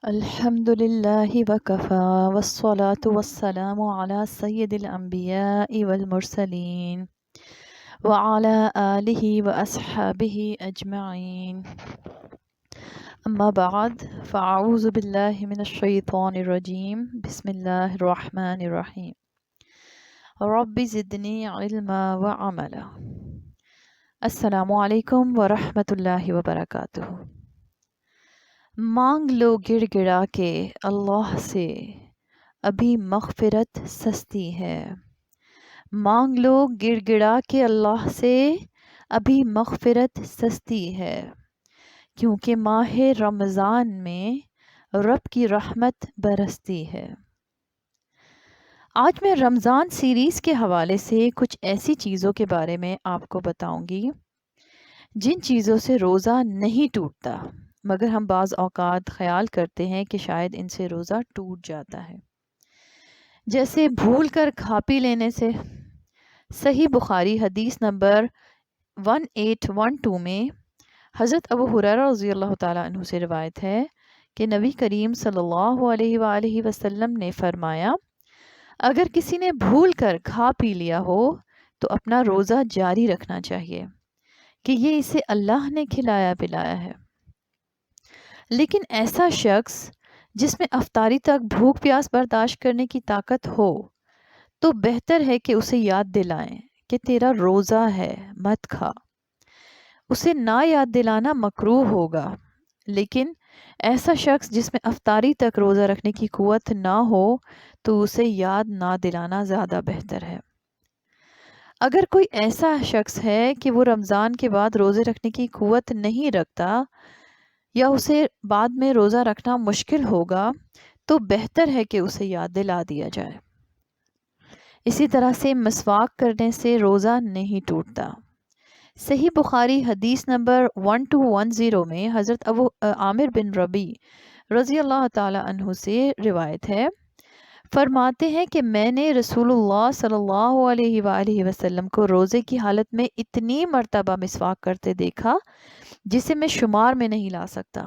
الحمد لله وكفى والصلاة والسلام على سيد الأنبياء والمرسلين وعلى آله وأصحابه أجمعين. أما بعد فأعوذ بالله من الشيطان الرجيم. بسم الله الرحمن الرحيم. رب زدني علما وعملا. السلام علیکم ورحمۃ اللہ وبرکاتہ۔ مانگ لو گڑ گڑا کے اللہ سے، ابھی مغفرت سستی ہے۔ مانگ لو گڑ گڑا کے اللہ سے، ابھی مغفرت سستی ہے، کیونکہ ماہ رمضان میں رب کی رحمت برستی ہے۔ آج میں رمضان سیریز کے حوالے سے کچھ ایسی چیزوں کے بارے میں آپ کو بتاؤں گی جن چیزوں سے روزہ نہیں ٹوٹتا، مگر ہم بعض اوقات خیال کرتے ہیں کہ شاید ان سے روزہ ٹوٹ جاتا ہے، جیسے بھول کر کھا پی لینے سے۔ صحیح بخاری حدیث نمبر 1812 میں حضرت ابو ہریرہ رضی اللہ تعالیٰ عنہ سے روایت ہے کہ نبی کریم صلی اللہ علیہ وآلہ وسلم نے فرمایا، اگر کسی نے بھول کر کھا پی لیا ہو تو اپنا روزہ جاری رکھنا چاہیے کہ یہ اسے اللہ نے کھلایا پلایا ہے، لیکن ایسا شخص جس میں افطاری تک بھوک پیاس برداشت کرنے کی طاقت ہو تو بہتر ہے کہ اسے یاد دلائیں کہ تیرا روزہ ہے، مت کھا۔ اسے نہ یاد دلانا مکروہ ہوگا، لیکن ایسا شخص جس میں افطاری تک روزہ رکھنے کی قوت نہ ہو تو اسے یاد نہ دلانا زیادہ بہتر ہے۔ اگر کوئی ایسا شخص ہے کہ وہ رمضان کے بعد روزے رکھنے کی قوت نہیں رکھتا یا اسے بعد میں روزہ رکھنا مشکل ہوگا تو بہتر ہے کہ اسے یاد دلا دیا جائے۔ اسی طرح سے مسواک کرنے سے روزہ نہیں ٹوٹتا۔ صحیح بخاری حدیث نمبر 1210 میں حضرت ابو عامر بن ربی رضی اللہ تعالی عنہ سے روایت ہے، فرماتے ہیں کہ میں نے رسول اللہ صلی اللہ علیہ وآلہ وسلم کو روزے کی حالت میں اتنی مرتبہ مسواک کرتے دیکھا جسے میں شمار میں نہیں لا سکتا۔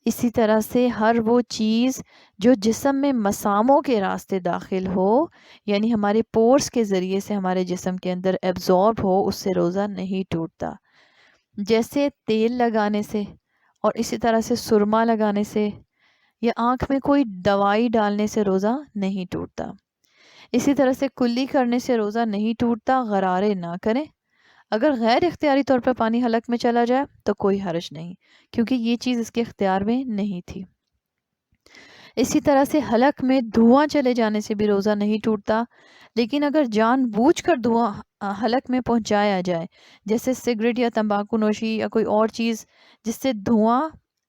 اسی طرح سے ہر وہ چیز جو جسم میں مساموں کے راستے داخل ہو، یعنی ہمارے پورس کے ذریعے سے ہمارے جسم کے اندر ایبزارب ہو، اس سے روزہ نہیں ٹوٹتا، جیسے تیل لگانے سے، اور اسی طرح سے سرما لگانے سے، یا آنکھ میں کوئی دوائی ڈالنے سے روزہ نہیں ٹوٹتا۔ اسی طرح سے کلی کرنے سے روزہ نہیں ٹوٹتا۔ غرارے نہ کریں۔ اگر غیر اختیاری طور پر پانی حلق میں چلا جائے تو کوئی حرج نہیں، کیونکہ یہ چیز اس کے اختیار میں نہیں تھی۔ اسی طرح سے حلق میں دھواں چلے جانے سے بھی روزہ نہیں ٹوٹتا، لیکن اگر جان بوجھ کر دھواں حلق میں پہنچایا جائے، جیسے سگریٹ یا تمباکو نوشی یا کوئی اور چیز جس سے دھواں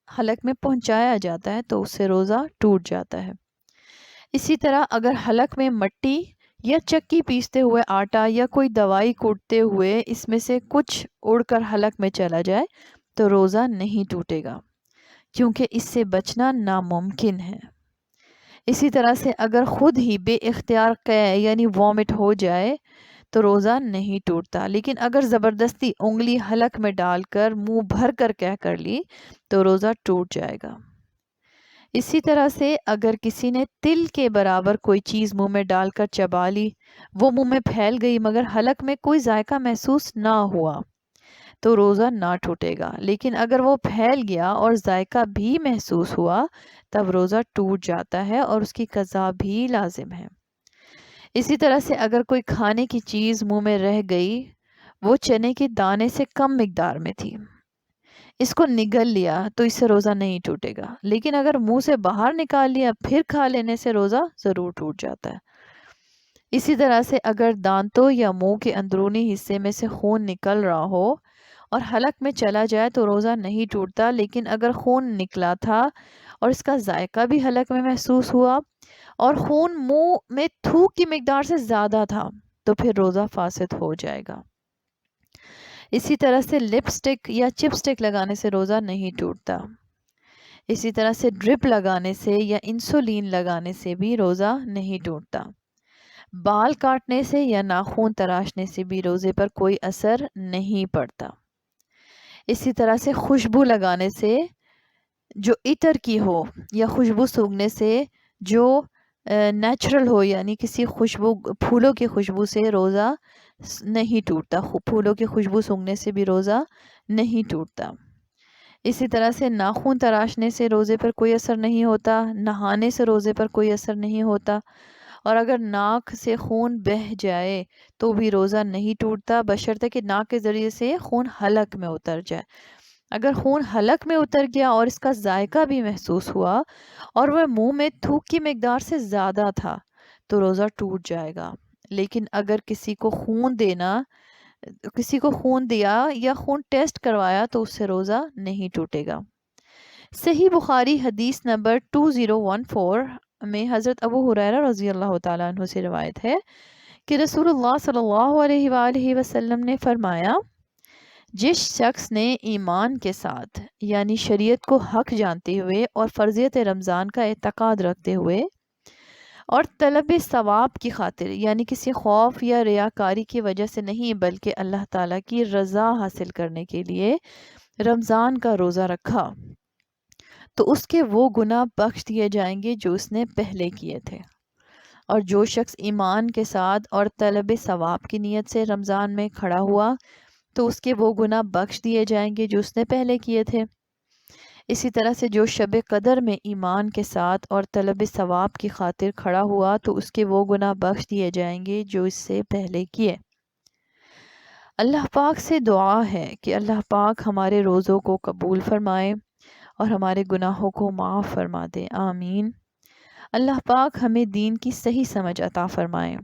حلق میں پہنچایا جاتا ہے، تو اس سے روزہ ٹوٹ جاتا ہے۔ اسی طرح اگر حلق میں مٹی یا چکی پیستے ہوئے آٹا یا کوئی دوائی کوٹتے ہوئے اس میں سے کچھ اڑ کر حلق میں چلا جائے تو روزہ نہیں ٹوٹے گا، کیونکہ اس سے بچنا ناممکن ہے۔ اسی طرح سے اگر خود ہی بے اختیار قے یعنی وامٹ ہو جائے تو روزہ نہیں ٹوٹتا، لیکن اگر زبردستی انگلی حلق میں ڈال کر منہ بھر کر کہہ کر لی تو روزہ ٹوٹ جائے گا۔ اسی طرح سے اگر کسی نے تل کے برابر کوئی چیز منہ میں ڈال کر چبا لی، وہ منہ میں پھیل گئی مگر حلق میں کوئی ذائقہ محسوس نہ ہوا تو روزہ نہ ٹوٹے گا، لیکن اگر وہ پھیل گیا اور ذائقہ بھی محسوس ہوا تب روزہ ٹوٹ جاتا ہے اور اس کی قضا بھی لازم ہے۔ اسی طرح سے اگر کوئی کھانے کی چیز منہ میں رہ گئی، وہ چنے کے دانے سے کم مقدار میں تھی، اس کو نگل لیا تو اس سے روزہ نہیں ٹوٹے گا، لیکن اگر منہ سے باہر نکال لیا پھر کھا لینے سے روزہ ضرور ٹوٹ جاتا ہے۔ اسی طرح سے اگر دانتوں یا منہ کے اندرونی حصے میں سے خون نکل رہا ہو اور حلق میں چلا جائے تو روزہ نہیں ٹوٹتا، لیکن اگر خون نکلا تھا اور اس کا ذائقہ بھی حلق میں محسوس ہوا اور خون منہ میں تھوک کی مقدار سے زیادہ تھا تو پھر روزہ فاسد ہو جائے گا۔ اسی طرح سے لپسٹک یا چپسٹک لگانے سے روزہ نہیں ٹوٹتا۔ اسی طرح سے ڈرپ لگانے سے یا انسولین لگانے سے بھی روزہ نہیں ٹوٹتا۔ بال کاٹنے سے یا ناخن تراشنے سے بھی روزے پر کوئی اثر نہیں پڑتا۔ اسی طرح سے خوشبو لگانے سے جو عطر کی ہو یا خوشبو سونگھنے سے جو نیچرل ہو، یعنی کسی خوشبو پھولوں کی خوشبو سے روزہ نہیں ٹوٹتا، پھولوں کی خوشبو سونگھنے سے بھی روزہ نہیں ٹوٹتا۔ اسی طرح سے ناخن تراشنے سے روزے پر کوئی اثر نہیں ہوتا، نہانے سے روزے پر کوئی اثر نہیں ہوتا، اور اگر ناک سے خون بہہ جائے تو بھی روزہ نہیں ٹوٹتا، بشرطے کہ ناک کے ذریعے سے خون حلق میں اتر جائے۔ اگر خون حلق میں اتر گیا اور اس کا ذائقہ بھی محسوس ہوا اور وہ منہ میں تھوک کی مقدار سے زیادہ تھا تو روزہ ٹوٹ جائے گا۔ لیکن اگر کسی کو خون دیا یا خون ٹیسٹ کروایا تو اس سے روزہ نہیں ٹوٹے گا۔ صحیح بخاری حدیث نمبر 2014 میں حضرت ابو ہریرہ رضی اللہ تعالیٰ عنہ سے روایت ہے کہ رسول اللہ صلی اللہ علیہ وآلہ وسلم نے فرمایا، جس شخص نے ایمان کے ساتھ یعنی شریعت کو حق جانتے ہوئے اور فرضیت رمضان کا اعتقاد رکھتے ہوئے اور طلب ثواب کی خاطر یعنی کسی خوف یا ریاکاری کی وجہ سے نہیں بلکہ اللہ تعالیٰ کی رضا حاصل کرنے کے لیے رمضان کا روزہ رکھا تو اس کے وہ گناہ بخش دیے جائیں گے جو اس نے پہلے کیے تھے، اور جو شخص ایمان کے ساتھ اور طلب ثواب کی نیت سے رمضان میں کھڑا ہوا تو اس کے وہ گناہ بخش دیے جائیں گے جو اس نے پہلے کیے تھے۔ اسی طرح سے جو شب قدر میں ایمان کے ساتھ اور طلب ثواب کی خاطر کھڑا ہوا تو اس کے وہ گناہ بخش دیے جائیں گے جو اس سے پہلے کیے۔ اللہ پاک سے دعا ہے کہ اللہ پاک ہمارے روزوں کو قبول فرمائے اور ہمارے گناہوں کو معاف فرما دے، آمین۔ اللہ پاک ہمیں دین کی صحیح سمجھ عطا فرمائے،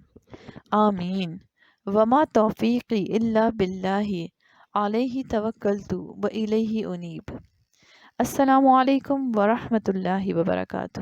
آمین۔ وما توفیقی الا باللہ علیہ توکلت و الیہ انیب۔ السلام علیکم ورحمۃ اللہ وبرکاتہ۔